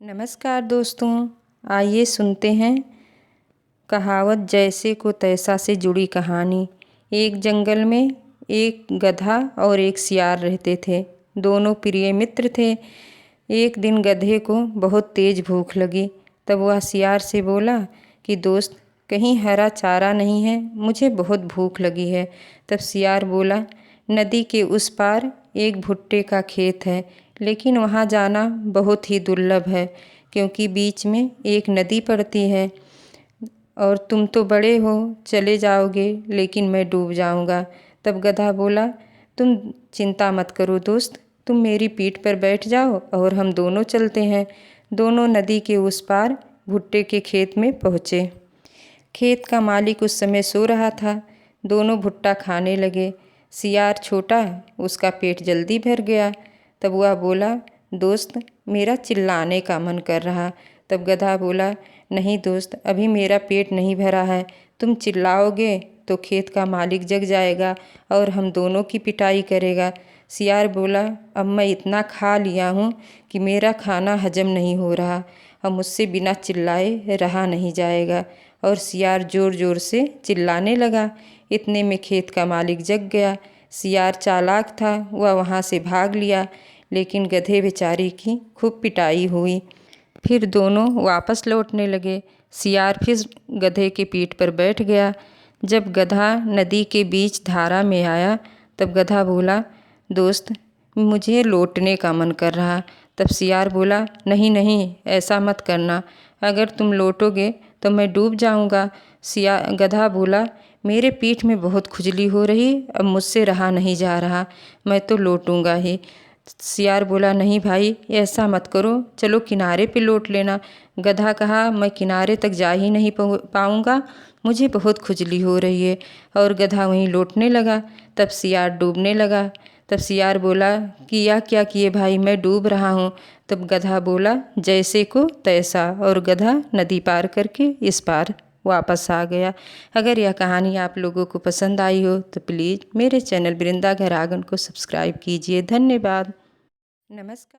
नमस्कार दोस्तों, आइए सुनते हैं कहावत जैसे को तैसा से जुड़ी कहानी। एक जंगल में एक गधा और एक सियार रहते थे। दोनों प्रिय मित्र थे। एक दिन गधे को बहुत तेज भूख लगी। तब वह सियार से बोला कि दोस्त, कहीं हरा चारा नहीं है, मुझे बहुत भूख लगी है। तब सियार बोला, नदी के उस पार एक भुट्टे का खेत है, लेकिन वहाँ जाना बहुत ही दुर्लभ है, क्योंकि बीच में एक नदी पड़ती है और तुम तो बड़े हो, चले जाओगे, लेकिन मैं डूब जाऊंगा। तब गधा बोला, तुम चिंता मत करो दोस्त, तुम मेरी पीठ पर बैठ जाओ और हम दोनों चलते हैं। दोनों नदी के उस पार भुट्टे के खेत में पहुँचे। खेत का मालिक उस समय सो रहा था। दोनों भुट्टा खाने लगे। सियार छोटा, उसका पेट जल्दी भर गया। तब वह बोला, दोस्त, मेरा चिल्लाने का मन कर रहा। तब गधा बोला, नहीं दोस्त, अभी मेरा पेट नहीं भरा है। तुम चिल्लाओगे तो खेत का मालिक जग जाएगा और हम दोनों की पिटाई करेगा। सियार बोला, अब मैं इतना खा लिया हूँ कि मेरा खाना हजम नहीं हो रहा। अब मुझसे बिना चिल्लाए रहा नहीं जाएगा। और सियार ज़ोर ज़ोर से चिल्लाने लगा। इतने में खेत का मालिक जग गया। सियार चालाक था, वह वहाँ से भाग लिया, लेकिन गधे बेचारे की खूब पिटाई हुई। फिर दोनों वापस लौटने लगे। सियार फिर गधे के पीठ पर बैठ गया। जब गधा नदी के बीच धारा में आया, तब गधा बोला, दोस्त, मुझे लौटने का मन कर रहा। तब सियार बोला, नहीं नहीं, ऐसा मत करना, अगर तुम लौटोगे तो मैं डूब जाऊंगा। गधा बोला, मेरे पीठ में बहुत खुजली हो रही, अब मुझसे रहा नहीं जा रहा, मैं तो लौटूंगा ही। सियार बोला, नहीं भाई, ऐसा मत करो, चलो किनारे पे लौट लेना। गधा कहा, मैं किनारे तक जा ही नहीं पाऊंगा, मुझे बहुत खुजली हो रही है। और गधा वहीं लौटने लगा। तब सियार डूबने लगा। तब सियार बोला, किया क्या किए भाई, मैं डूब रहा हूँ। तब गधा बोला, जैसे को तैसा, और गधा नदी पार करके इस पार वापस आ गया। अगर यह कहानी आप लोगों को पसंद आई हो तो प्लीज़ मेरे चैनल वृंदा घर आंगन को सब्सक्राइब कीजिए। धन्यवाद। नमस्कार।